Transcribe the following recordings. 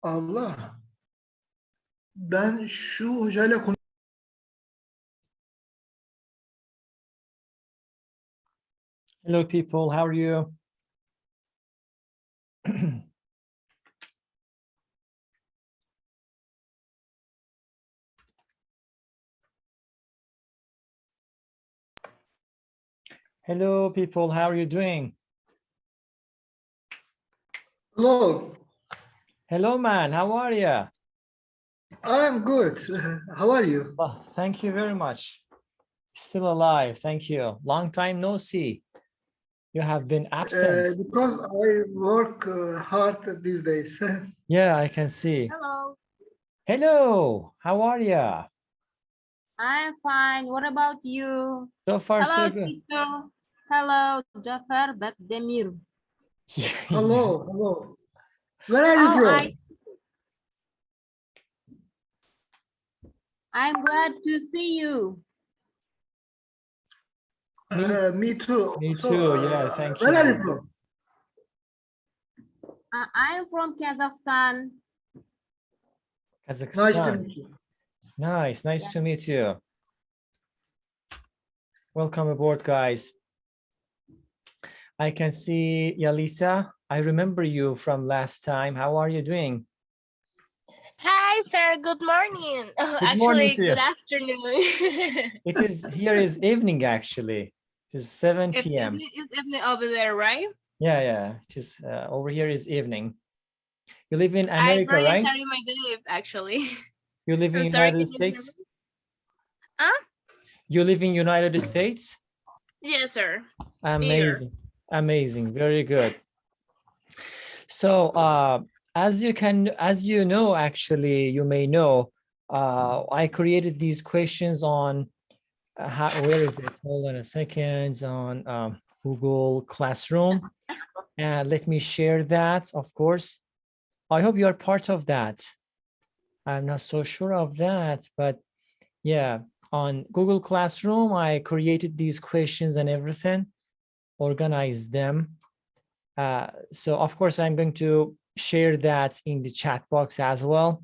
Allah, ben şu hocayla Hello, people. How are you? Hello, people. How are you doing? Hello, Hello, man. How are you? I'm good. How are you? Oh, thank you very much. Still alive. Thank you. Long time no see. You have been absent. Because I work hard these days. Yeah, I can see. Hello, Hello. How are you? I'm fine. What about you? So far, so Hello, good. teacher. Hello, Jafar Demir. Hello, hello. Where are you Oh, from? I'm glad to see you. Me too. Me So, too. Yeah, thank where are you you. from? I'm from Kazakhstan. Nice to Kazakhstan. meet you. Nice. Nice Yeah. to meet you. Welcome aboard, guys. I can see Yalisa. I remember you from last time. How are you doing? Hi, sir. Good morning. Good morning Actually, to you. good afternoon. It is here is evening actually. It is 7 p.m. It's evening over there, right? Yeah. Just over here is evening. You live in I America, barely right? started my day, actually. You live in I'm sorry, United can you hear States? me? Huh? You live in United States? Yes, sir. Amazing. Amazing. Very good. So as you know, actually, you may know, I created these questions on where is it? Hold on a second, on Google Classroom. And let me share that, of course. I hope you are part of that. I'm not so sure of that, but yeah, on Google Classroom, I created these questions and everything, organized them. So of course, I'm going to share that in the chat box as well.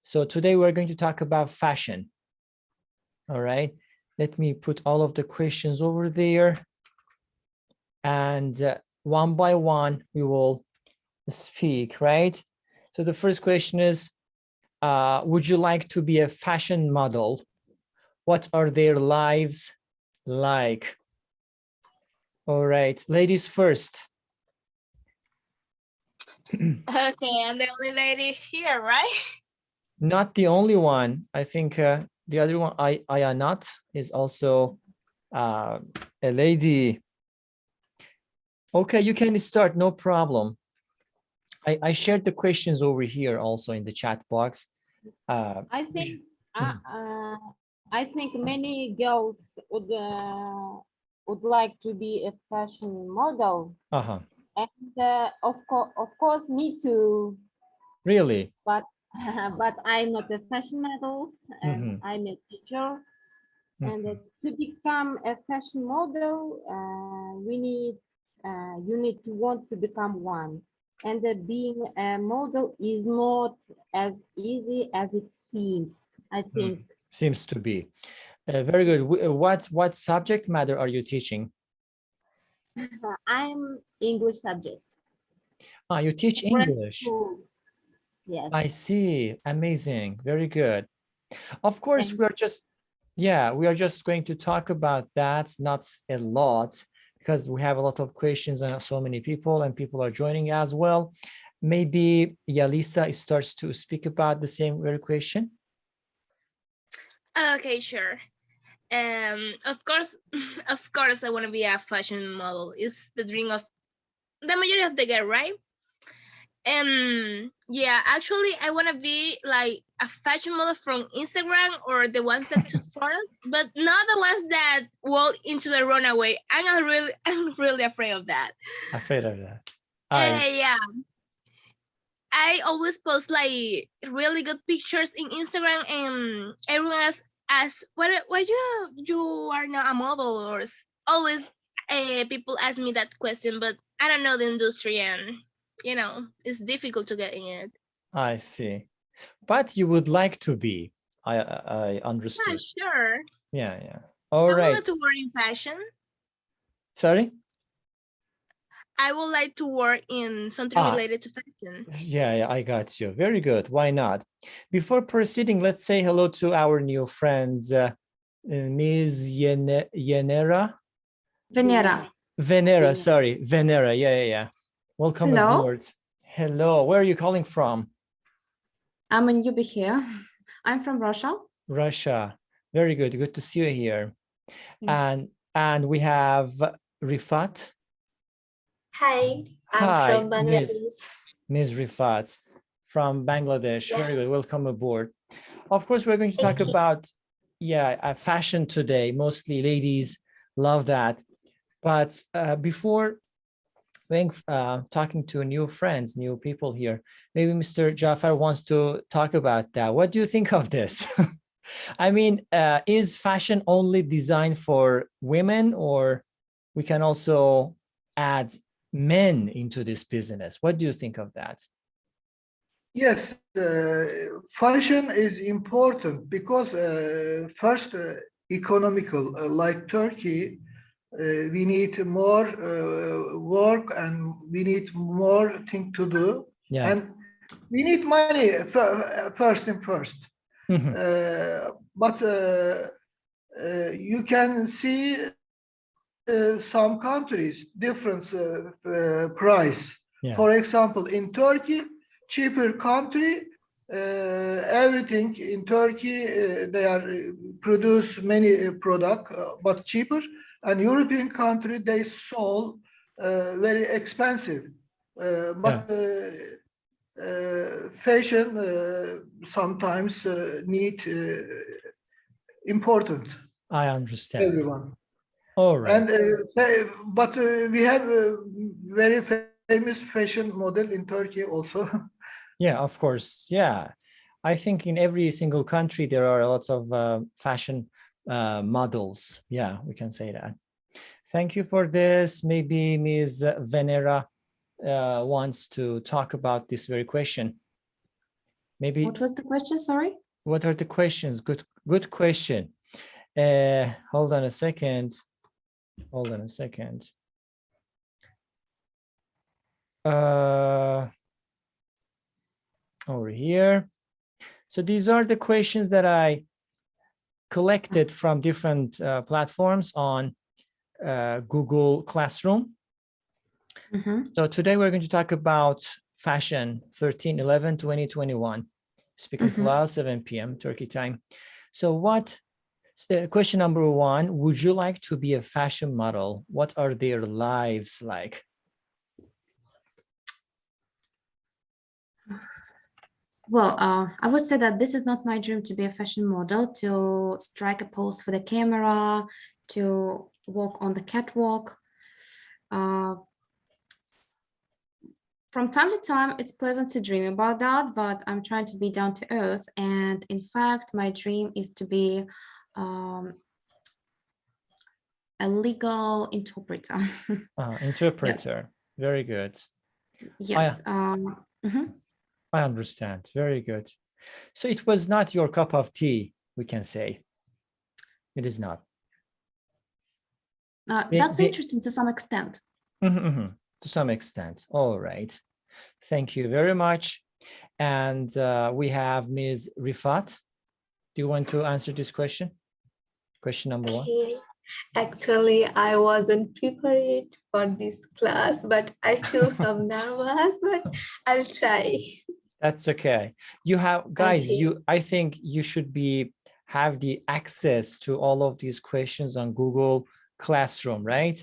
So today we're going to talk about fashion. All right, let me put all of the questions over there. And one by one, we will speak, right? So the first question is, would you like to be a fashion model? What are their lives like? All right, ladies first. Okay, I'm the only lady here, right? Not the only one. I think the other one, Ayanat, is also a lady. Okay, you can start, no problem. I shared the questions over here also in the chat box. I think many girls would like to be a fashion model, and of course, me too. Really? But but I'm not a fashion model, and I'm a teacher. And to become a fashion model, you need to want to become one. And being a model is not as easy as it seems, I think. Seems to be. Very good. What subject matter are you teaching? I'm English subject. You teach English. Yes. I see. Amazing. Very good. Of course, we are just going to talk about that, not a lot, because we have a lot of questions and so many people, and people are joining as well. Maybe Yalisa starts to speak about the same very question. Okay, sure. Of course, I want to be a fashion model. It's the dream of the majority of the girl, right? Yeah, actually, I want to be like a fashion model from Instagram or the ones that took photos, but not the ones that walk into the runaway. I'm really afraid of that. Afraid of that. Yeah. I always post like really good pictures in Instagram, and everyone asks, why you are not a model? Or always people ask me that question, but I don't know the industry, and you know it's difficult to get in it. I see. But you would like to be. I Yeah, understood. sure. Yeah. All I would right. like to work in fashion. Sorry? I would like to work in something Ah, related to fashion. yeah, I got you. Very good. Why not? Before proceeding, let's say hello to our new friends, Ms. Yenera. Venera. Venera, sorry. Venera. Yeah. Welcome Hello. aboard. Hello. Where are you calling from? I'm a newbie here. I'm from Russia. Russia. Very good. Good to see you here. Thank And we have Rifat. Hi, I'm Hi, from Bangladesh. Ms. Rifat from Bangladesh. Very good. Welcome aboard. Of course, we're going to Thank talk you. about, fashion today. Mostly ladies love that. But before talking to new friends, new people here, maybe Mr. Jafar wants to talk about that. What do you think of this? I mean, is fashion only designed for women, or we can also add men into this business? What do you think of that? Yes, fashion is important because first, economical, like Turkey, we need more work and we need more thing to do. Yeah. And we need money first and first. Mhm. But you can see some countries different price. Yeah. For example, in Turkey, cheaper country, everything in Turkey, they are produce many product, but cheaper. And European country, they sold very expensive. But fashion sometimes need important I understand. everyone. All right. And but we have a very famous fashion model in Turkey also. Yeah, of course. Yeah. I think in every single country, there are lots of fashion models. Yeah, we can say that. Thank you for this. Maybe Ms. Venera wants to talk about this very question. Maybe What was the question? Sorry. what are the questions? Good question. Hold on a second. Over here. So these are the questions that I collected from different platforms on Google Classroom. So today we're going to talk about fashion 13/11/2021, speaking class 7 p.m. Turkey time. So question number one, would you like to be a fashion model? What are their lives like? Well, I would say that this is not my dream to be a fashion model, to strike a pose for the camera, to walk on the catwalk. From time to time, it's pleasant to dream about that, but I'm trying to be down to earth. And in fact, my dream is to be a legal interpreter. Interpreter. Yes. Very good. Yes. I understand. Very good. So it was not your cup of tea, we can say. It is not. That's interesting to some extent. To some extent. All right. Thank you very much. And we have Ms. Rifat. Do you want to answer this question? Question number one. Actually, I wasn't prepared for this class, but I feel some nervous, but I'll try. That's okay. You have, guys, I think you should have the access to all of these questions on Google Classroom, right?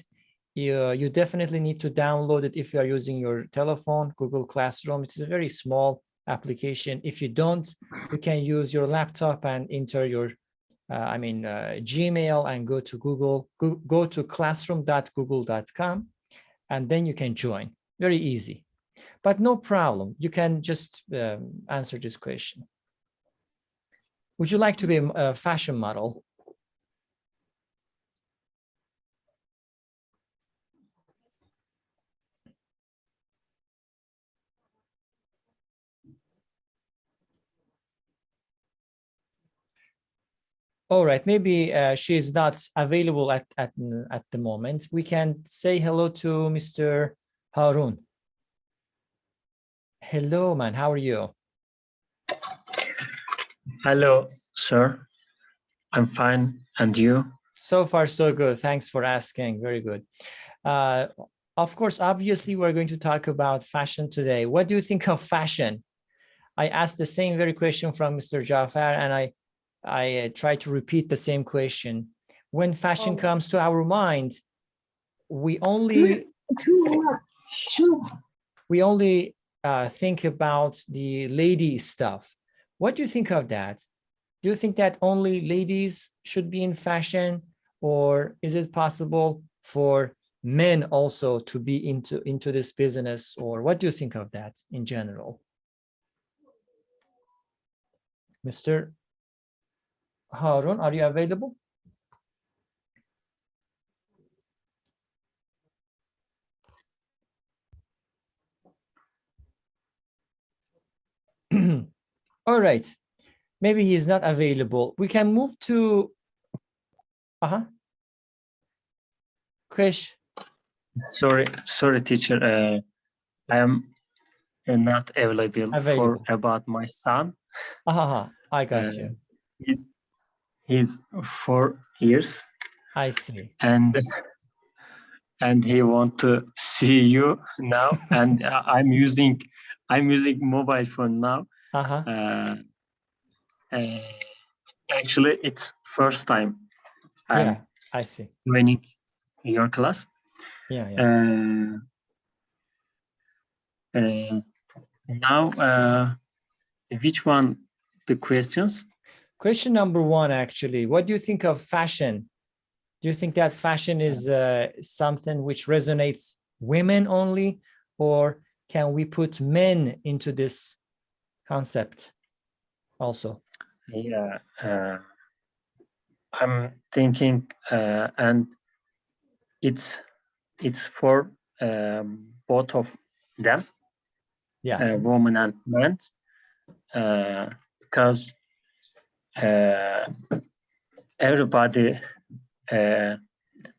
You definitely need to download it if you are using your telephone, Google Classroom. It is a very small application. If you don't, you can use your laptop and enter your Gmail and go to Google, go to classroom.google.com, and then you can join. Very easy, but no problem. You can just answer this question. Would you like to be a fashion model? All right, maybe she is not available at the moment. We can say hello to Mr. Harun. Hello, man. How are you? Hello, sir. I'm fine. And you? So far, so good. Thanks for asking. Very good. Of course, obviously, we're going to talk about fashion today. What do you think of fashion? I asked the same very question from Mr. Jafar, and I try to repeat the same question. When fashion comes to our mind, we only think about the lady stuff. What do you think of that? Do you think that only ladies should be in fashion, or is it possible for men also to be into this business? Or what do you think of that in general? Mr. Harun, are you available? All right. Maybe he is not available. We can move to Krish. Sorry, teacher. I am not available for about my son. I got you. He's 4 years. I see. And he want to see you now. And I'm using mobile phone now. Actually, it's first time Yeah, I see. joining your class. Yeah. Now, which one the questions? Question number 1, actually. What do you think of fashion? Do you think that fashion is something which resonates women only, or can we put men into this concept also? Yeah, I'm thinking, and it's for both of them, women and men, because everybody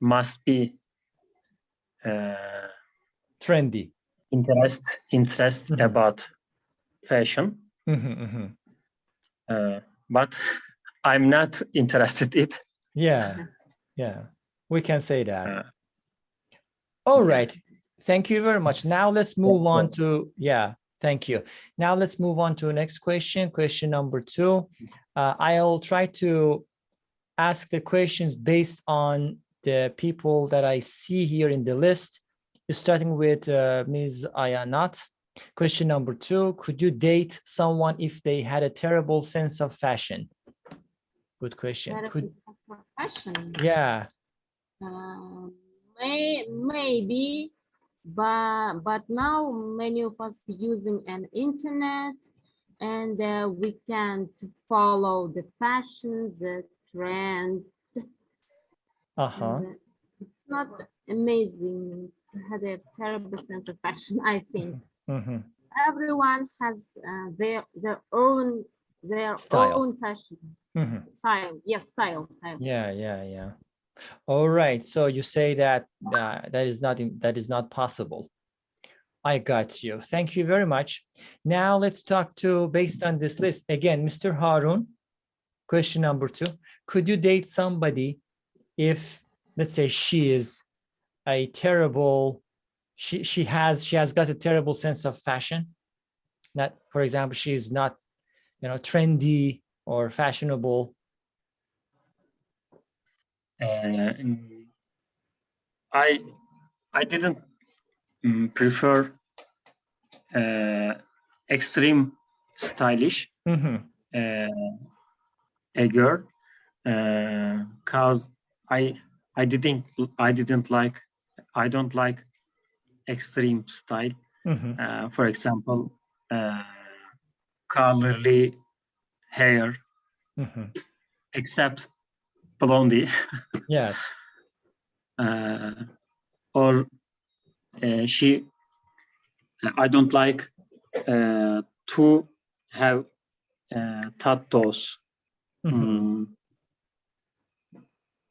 must be trendy, interest about fashion. But I'm not interested in it. Yeah, we can say that. All right, thank you very much. Now let's move on to, thank you. Now let's move on to the next question, question number 2. I'll try to ask the questions based on the people that I see here in the list, starting with Ms. Ayanat. Question number 2, could you date someone if they had a terrible sense of fashion? Good question. Fashion? Yeah. Maybe, but now many of us using an internet, and we can't follow the fashion, the trend. It's not amazing to have a terrible sense of fashion, I think. Everyone has their own fashion style. Yes, style. Yeah. All right. So you say that that is not possible. I got you. Thank you very much. Now let's talk to, based on this list again, Mr. Harun. Question number 2: could you date somebody if, let's say, she is a terrible, she has got a terrible sense of fashion? That, for example, she's not, trendy or fashionable. I didn't prefer extreme stylish a girl, cause I don't like extreme style. For example, colorly hair, except blondie. Yes. Or I don't like to have tattoos.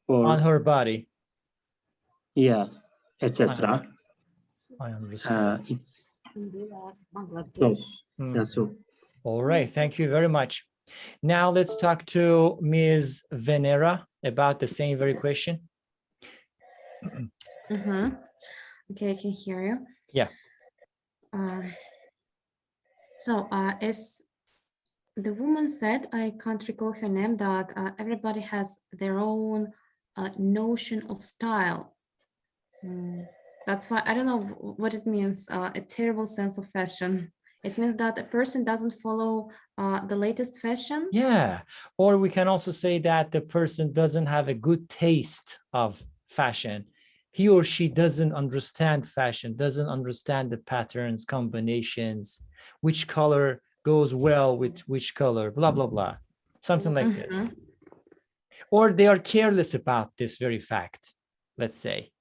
on her body. Yeah, etc. I understand. It's Bangladesh. that's all. All right, thank you very much. Now let's talk to Ms. Venera about the same very question. Okay, I can hear you. Yeah. As the woman said, I can't recall her name, that everybody has their own notion of style. That's why I don't know what it means, a terrible sense of fashion. It means that a person doesn't follow the latest fashion. Yeah, or we can also say that the person doesn't have a good taste of fashion. He or she doesn't understand fashion, doesn't understand the patterns, combinations, which color goes well with which color, blah, blah, blah. Something like this. Or they are careless about this very fact, let's say.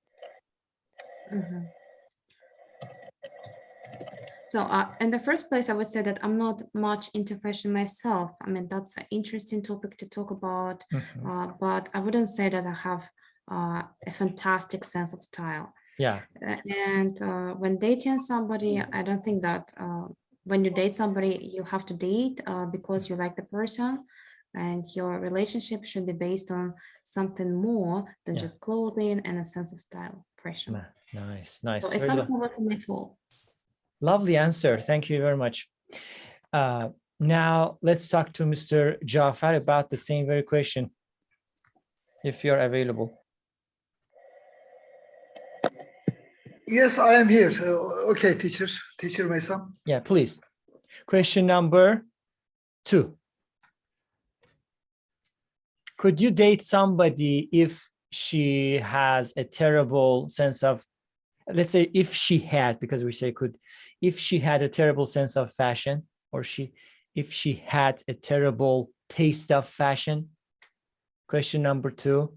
So in the first place, I would say that I'm not much into fashion myself. I mean, that's an interesting topic to talk about, but I wouldn't say that I have a fantastic sense of style. Yeah. And when dating somebody, I don't think that when you date somebody, you have to date because you like the person, and your relationship should be based on something more than just clothing and a sense of style, fashion. Nice, nice. So it's not over for me at all. Lovely answer. Thank you very much. Now let's talk to Mr. Jafar about the same very question, if you're available. Yes, I am here. Okay, teacher Meysam. Yeah, please. Question number 2. Could you date somebody if she has a terrible sense of, let's say if she had, because we say could, if she had a terrible sense of fashion, or if she had a terrible taste of fashion? Question number 2.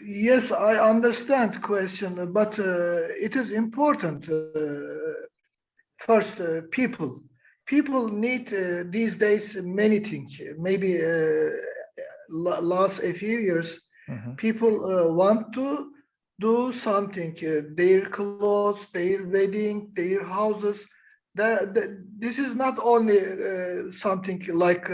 Yes, I understand question, but it is important. First, people need these days many things. Maybe last a few years, people want to do something. Their clothes, their wedding, their houses. This is not only something like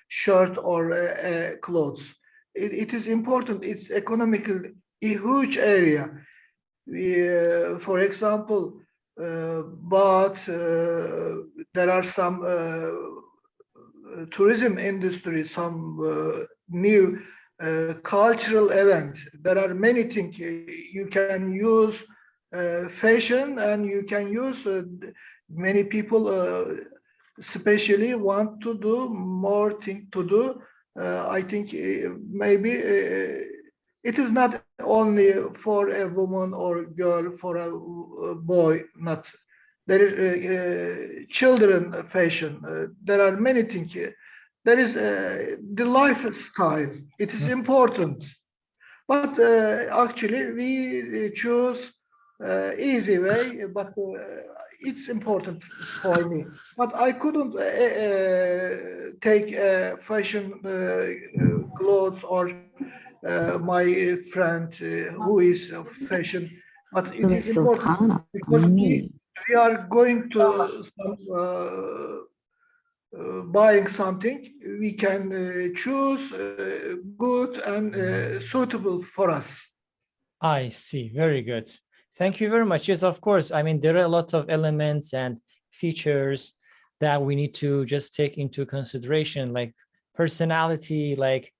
shirt or clothes. It is important. It's economically a huge area. For example, but there are some tourism industry, some new cultural events. There are many things you can use fashion, and you can use many people especially want to do more things to do. I think maybe it is not only for a woman or girl, for a boy, not. There is children fashion. There are many things. There is the lifestyle. It is important. But actually, we choose easy way, but it's important for me. But I couldn't take fashion clothes or my friend who is fashion, but it is important because we are going to some, buying something, we can choose good and suitable for us. I see. Very good. Thank you very much. Yes, of course. I mean, there are a lot of elements and features that we need to just take into consideration, like personality, like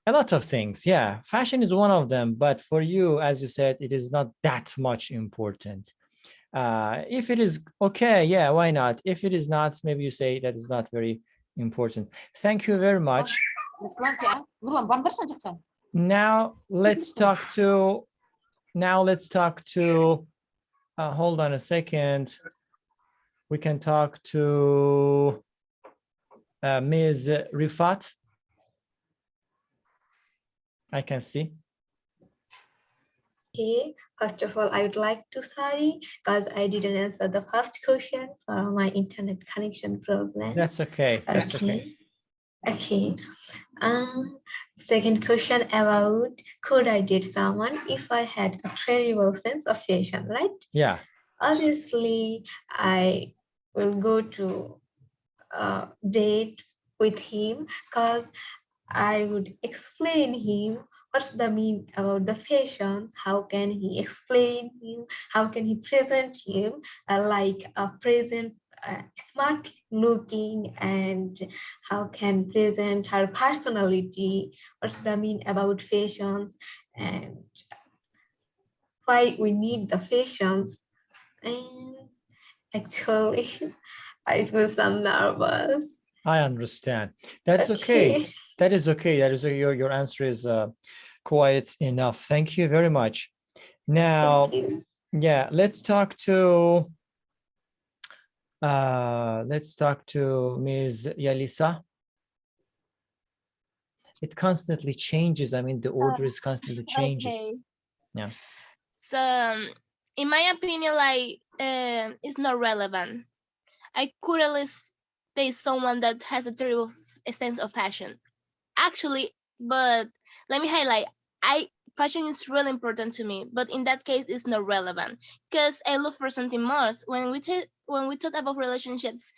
a lot of things. Yeah, fashion is one of them. But for you, as you said, it is not that much important. If it is okay, yeah, why not? If it is not, maybe you say that is not very important. Thank you very much. Now let's talk to, hold on a second. We can talk to Ms. Rifat. I can see. Okay, first of all, I would like to sorry because I didn't answer the first question for my internet connection problem. That's okay. That's okay. Okay. Second question about could I date someone if I had a terrible sense of fashion, right? Yeah. Obviously, I will go to date with him because I would explain him what's the mean about the fashions, how can he explain him, how can he present him like a present smart looking, and how can present her personality, what's the mean about fashions and why we need the fashions. And actually I feel some nervous. I understand. That's okay. That is okay. That is your answer is quite enough. Thank you very much. Now, yeah, let's talk to Ms. Yalisa. It constantly changes. I mean, the order is constantly changes. Okay. Yeah. So, in my opinion, like, it's not relevant. I could at least date someone that has a terrible sense of fashion. Actually, but let me highlight, fashion is really important to me, but in that case, it's not relevant because I look for something more. When we talk about relationships,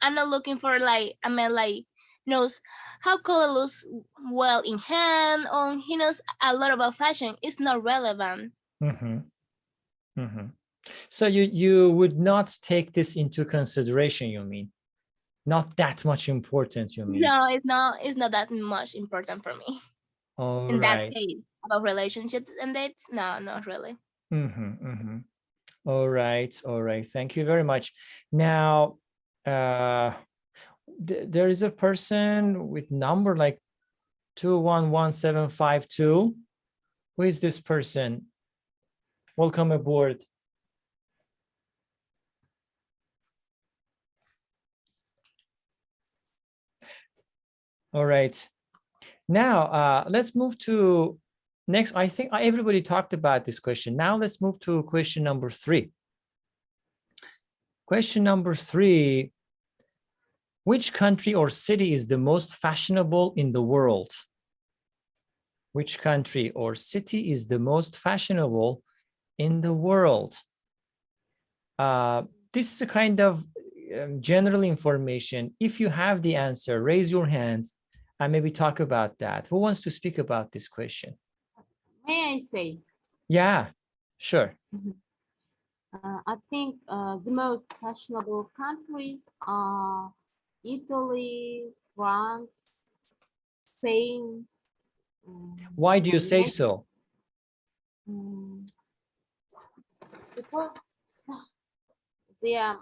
I'm not looking for like a man like knows how color looks well in hand, or he knows a lot about fashion. It's not relevant. Mm-hmm. Mm-hmm. So you would not take this into consideration, you mean? Not that much important, you mean? No, it's not. It's not that much important for me. All In that right. case, about relationships and dates, no, not really. Mm-hmm, mm-hmm. All right. All right. Thank you very much. Now, there is a person with number like 211752. Who is this person? Welcome aboard. All right. Now, let's move to next. I think everybody talked about this question. Now let's move to question number 3. Question number 3. Which country or city is the most fashionable in the world? Which country or city is the most fashionable in the world? This is a kind of general information. If you have the answer, raise your hand and maybe talk about that. Who wants to speak about this question? May I say? Yeah, sure. I think the most fashionable countries are Italy, France, Spain. Why do you and say maybe- so? Because they are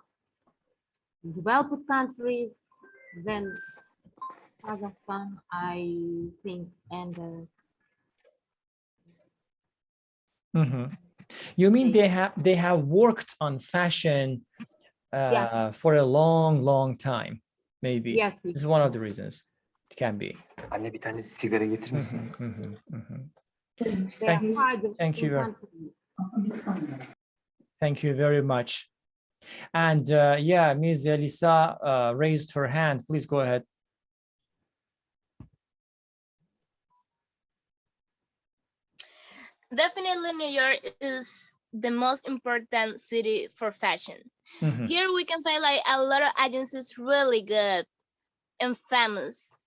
developed countries, then Kazakhstan, I think, and You mean they have worked on fashion yes. for a long time, maybe? Yes. This is one of the reasons. It can be. Anne bir tane sigara getirir misin? Thank you. Thank you very much. And yeah, Ms. Elisa raised her hand. Please go ahead. Definitely, New York is the most important city for fashion. Here we can find like a lot of agencies really good and famous.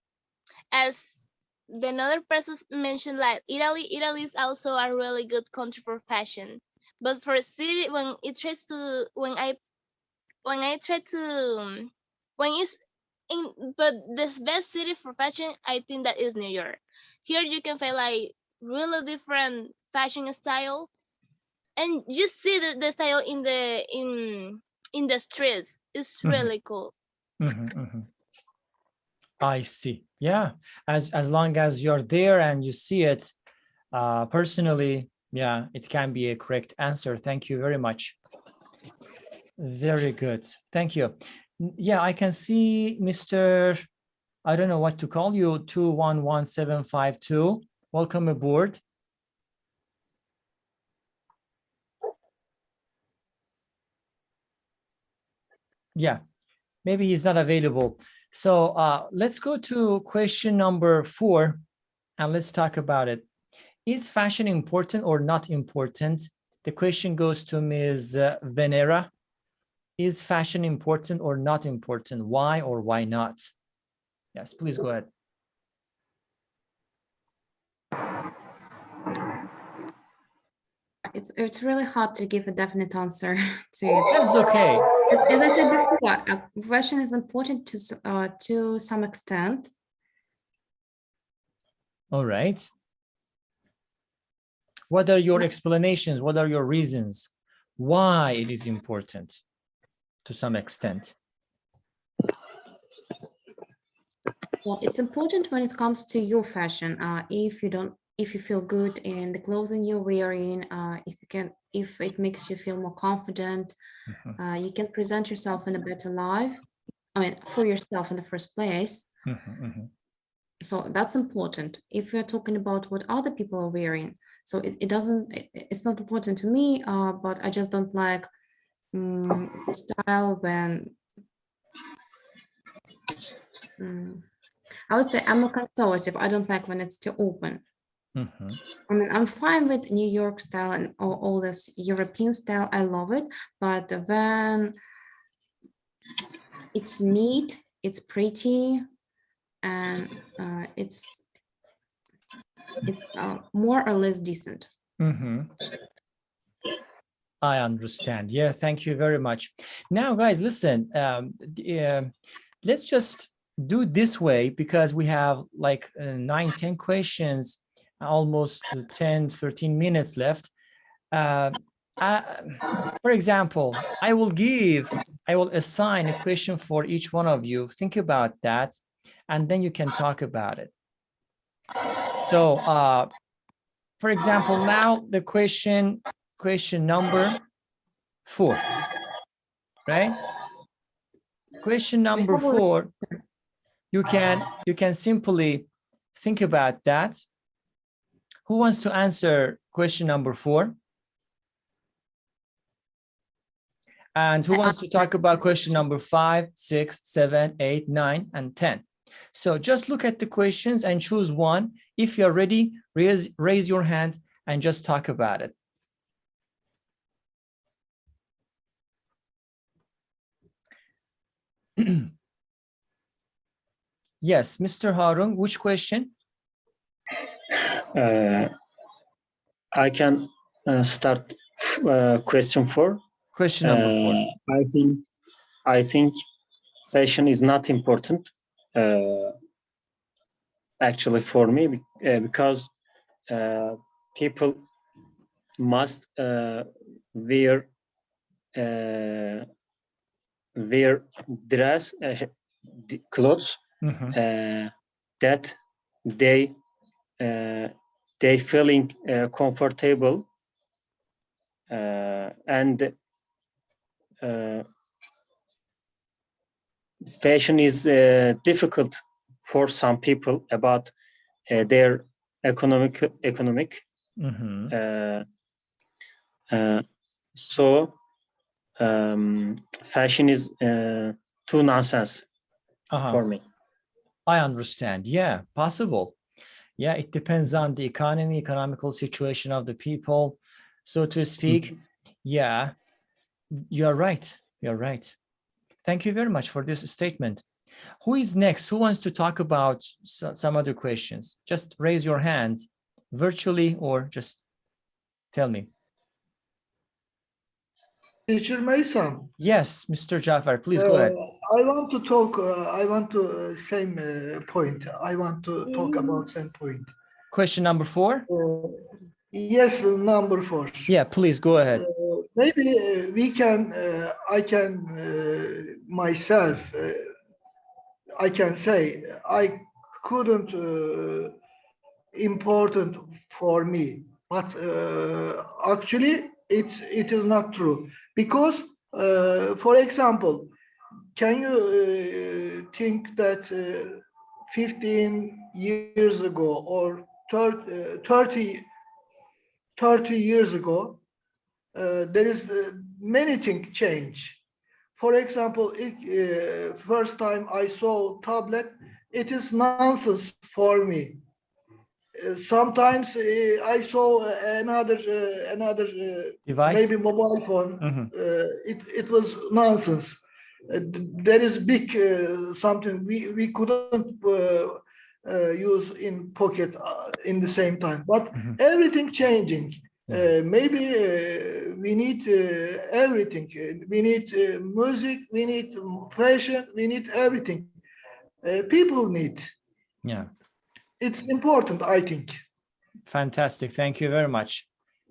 As the other person mentioned, like Italy is also a really good country for fashion. But for a city, when it's but the best city for fashion, I think that is New York. Here you can find like really different fashion style, and just see the style in the streets. It's really cool. I see. Yeah, as long as you're there and you see it personally, yeah, it can be a correct answer. Thank you very much. Very good. Thank you. Yeah, I can see Mr. I don't know what to call you, 211752. Welcome aboard. Yeah, maybe he's not available. So let's go to question number 4 and let's talk about it. Is fashion important or not important? The question goes to Ms. Venera. Is fashion important or not important? Why or why not? Yes, please go ahead. It's really hard to give a definite answer to it. That's okay. As I said before, fashion is important to some extent. All right. What are your explanations? What are your reasons why it is important to some extent? Well, it's important when it comes to your fashion. If you feel good in the clothing you're wearing, if it makes you feel more confident, you can present yourself in a better life. I mean, for yourself in the first place. So that's important. If we're talking about what other people are wearing, so it's not important to me, but I just don't like style when I would say I'm a conservative. I don't like when it's too open. I mean, I'm fine with New York style and all this European style. I love it. But when it's neat, it's pretty, and it's more or less decent. I understand. Yeah, thank you very much. Now, guys, listen, let's just do this way because we have like 9-10 questions, almost 10-13 minutes left. For example, I will assign a question for each one of you. Think about that, and then you can talk about it. So, for example, now the question number 4, right? Question number 4, you can simply think about that. Who wants to answer question number 4? And who wants to talk about question number 5, 6, 7, 8, 9, and 10? So just look at the questions and choose one. If you're ready, raise your hand and just talk about it. Yes, Mr. Harun, which question? I can start question 4. Question number 4. I think fashion is not important actually for me because people must wear dress clothes that they feeling comfortable and fashion is difficult for some people about their economic. So fashion is too nonsense for me. I understand. Yeah, possible. Yeah, it depends on the economical situation of the people, so to speak. Yeah, you're right. You're right. Thank you very much for this statement. Who is next? Who wants to talk about some other questions? Just raise your hand virtually or just tell me. Teacher Meysam. Yes, Mr. Jafar, please go ahead. I want to talk, same point. I want to talk about same point. Question number 4? Yes, number 4. Yeah, please go ahead. Maybe we can, I can myself, I can say I couldn't important for me, but actually it is not true because, for example, can you think that 15 years ago or 30 years ago, there is many things change. For example, first time I saw tablet, it is nonsense for me. Sometimes I saw another Device. maybe mobile phone. Mhm. It was nonsense. There is big something we couldn't use in pocket in the same time. But Mhm. everything changing. Yeah. Maybe we need everything. We need music. We need fashion. We need everything. People need. Yeah. It's important, I think. Fantastic. Thank you very much.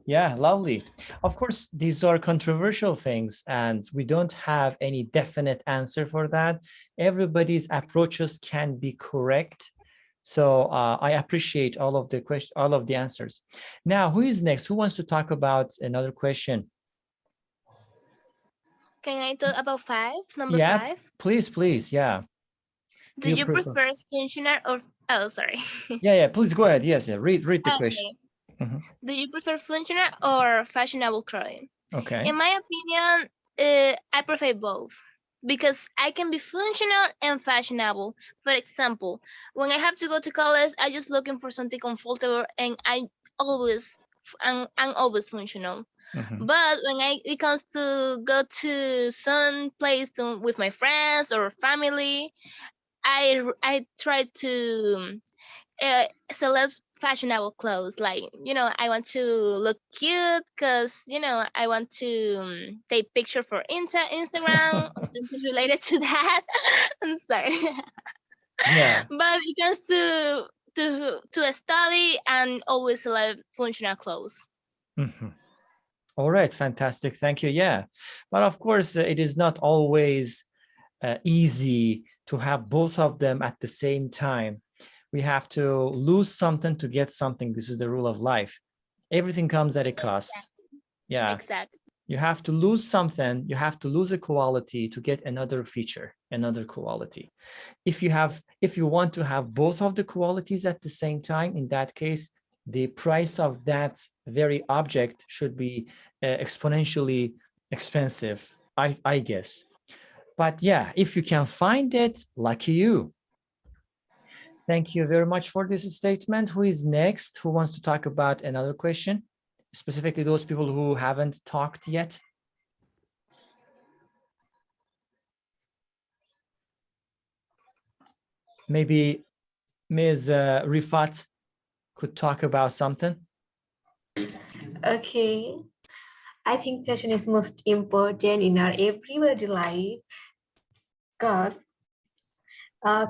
Yeah, lovely. Of course, these are controversial things, and we don't have any definite answer for that. Everybody's approaches can be correct. So I appreciate all of the questions, all of the answers. Now, who is next? Who wants to talk about another question? Can I talk about number Yeah, 5? please, please. Yeah. Do you prefer functional or, oh, sorry. Yeah, please go ahead. Yes, yeah. Read the question. Okay. Do you prefer functional or fashionable clothing? Okay. In my opinion, I prefer both because I can be functional and fashionable. For example, when I have to go to college, I just looking for something comfortable, and I'm always functional. But when it comes to go to some place with my friends or family, I try to select fashionable clothes. Like, I want to look cute because, I want to take picture for Instagram or something related to that. I'm sorry. Yeah. But it comes to a study and always select functional clothes. All right, fantastic. Thank you. Yeah, but of course, it is not always easy to have both of them at the same time. We have to lose something to get something. This is the rule of life. Everything comes at a cost. Yeah. Exactly. You have to lose something. You have to lose a quality to get another feature, another quality. If you want to have both of the qualities at the same time, in that case, the price of that very object should be exponentially expensive, I guess. But yeah, if you can find it, lucky you. Thank you very much for this statement. Who is next? Who wants to talk about another question? Specifically those people who haven't talked yet. Maybe Ms. Rifat could talk about something. Okay. I think fashion is most important in our everyday life because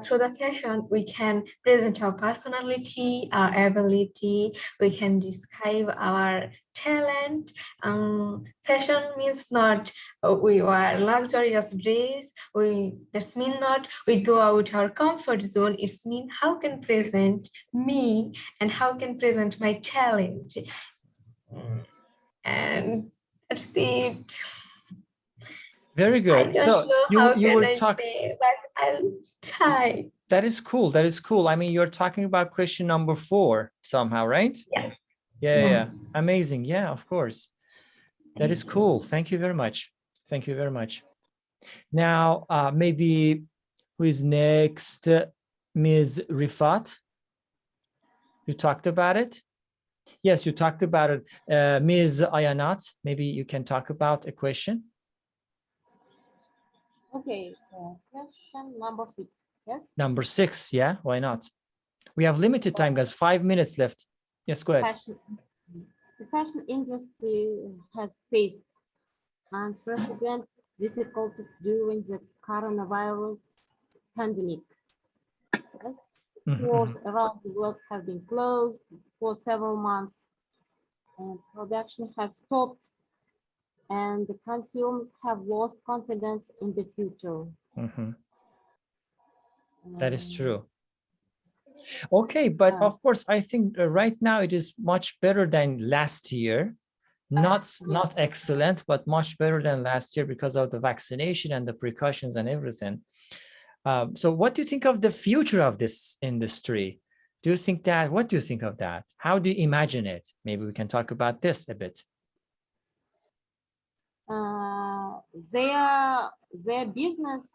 through the fashion, we can present our personality, our ability, we can describe our talent. Fashion means not we wear luxurious dress, that means not we go out our comfort zone. It means how can present me and how can present my talent. And that's it. Very good. I don't know how can I say, but I'll try. That is cool. That is cool. I mean, you're talking about question number 4 somehow, right? Yeah. Yeah. Amazing. Yeah, of course. That is cool. Thank you very much. Thank you very much. Now, maybe who is next? Ms. Rifat. You talked about it? Yes, you talked about it. Ms. Ayanat, maybe you can talk about a question. Okay, question number 6, yes? Number 6, yeah, why not? We have limited time, guys, 5 minutes left. Yes, go ahead. The fashion industry has faced unprecedented difficulties during the coronavirus pandemic. Yes? Stores around the world have been closed for several months, and production has stopped, and the consumers have lost confidence in the future. That is true. Okay, but of course, I think right now it is much better than last year. Not excellent, but much better than last year because of the vaccination and the precautions and everything. So what do you think of the future of this industry? What do you think of that? How do you imagine it? Maybe we can talk about this a bit. their business,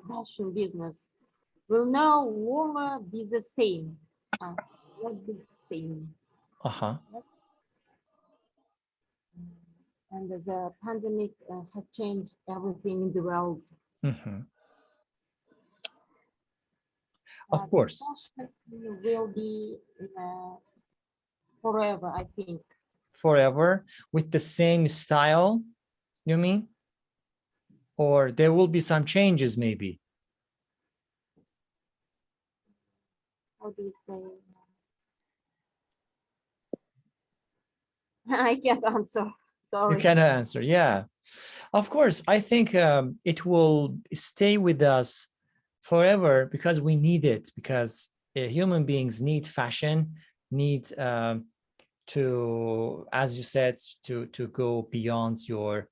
fashion business, will no longer be the same. Not be the same. Uh-huh. And the pandemic has changed everything in the world. Mm-hmm. Of course. Fashion will be forever, I think. Forever with the same style, you mean? Or there will be some changes maybe? How do you say? I can't answer. Sorry. You cannot answer. Yeah, of course. I think it will stay with us forever because we need it, because human beings need fashion, need to, as you said, to go beyond our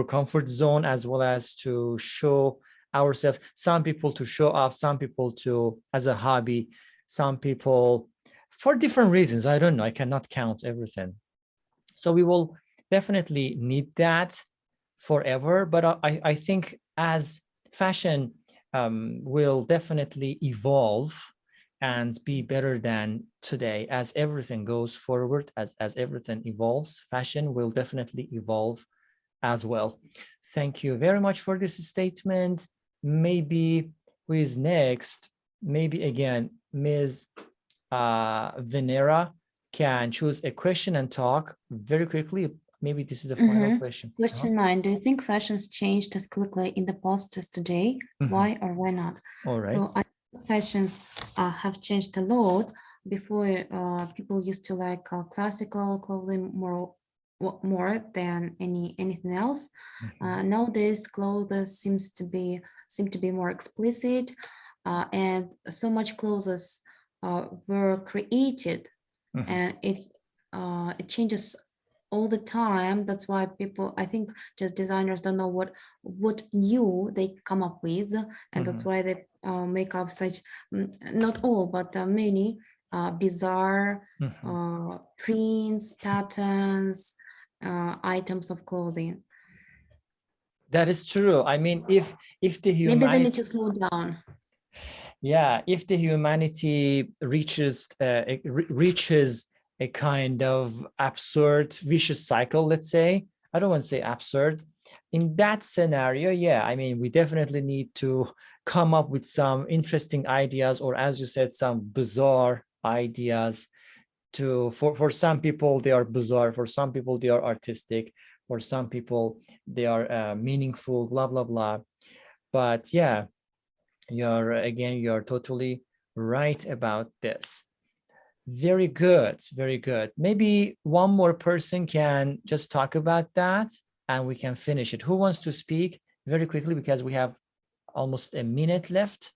comfort zone, as well as to show ourselves. Some people to show off, some people to as a hobby, some people for different reasons. I don't know. I cannot count everything. So we will definitely need that forever. But I think as fashion will definitely evolve and be better than today, as everything goes forward, as everything evolves, fashion will definitely evolve as well. Thank you very much for this statement. Maybe who is next? Maybe again, Ms. Venera can choose a question and talk very quickly. Maybe this is the final question. Question 9. Do you think fashions changed as quickly in the past as today? Why or why not? All right. So I think fashions have changed a lot. Before, people used to like classical clothing more than anything else. Nowadays, clothes seem to be more explicit, and so much clothes were created, and it changes all the time. That's why people, I think, just designers don't know what new they come up with, and that's why they make up such, not all, but many bizarre prints, patterns, items of clothing. That is true. I mean, if the Maybe they need humanity, to slow down. yeah, if the humanity reaches a kind of absurd vicious cycle, let's say, I don't want to say absurd, in that scenario, yeah, I mean, we definitely need to come up with some interesting ideas, or as you said, some bizarre ideas. For some people they are bizarre, for some people they are artistic, for some people they are meaningful, blah blah blah. But yeah, you're totally right about this. Very good, very good. Maybe one more person can just talk about that and we can finish it. Who wants to speak very quickly, because we have almost a minute left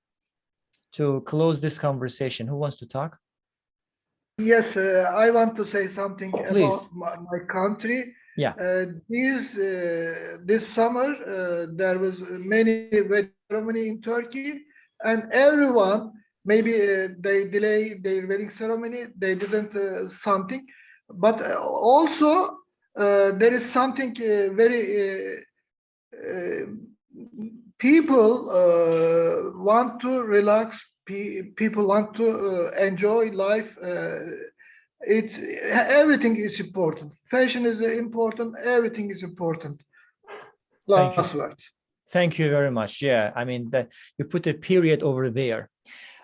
to close this conversation? Who wants to talk? Yes, I want to say something Please. about my country. Yeah. This summer, there was many wedding ceremony in Turkey, and everyone, maybe they delay their wedding ceremony, they didn't something, but also there is something very people want to relax, people want to enjoy life. It's everything is important. Fashion is important. Everything is important. Thank you. Last words. Thank you very much. Yeah, I mean that you put a period over there.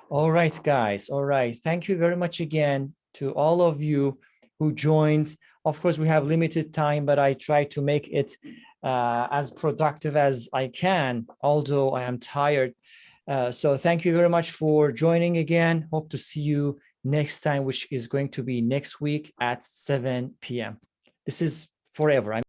All right, guys. All right. Thank you very much again to all of you who joined. Of course, we have limited time, but I try to make it as productive as I can, although I am tired. So thank you very much for joining again. Hope to see you next time, which is going to be next week at 7 p.m. This is forever.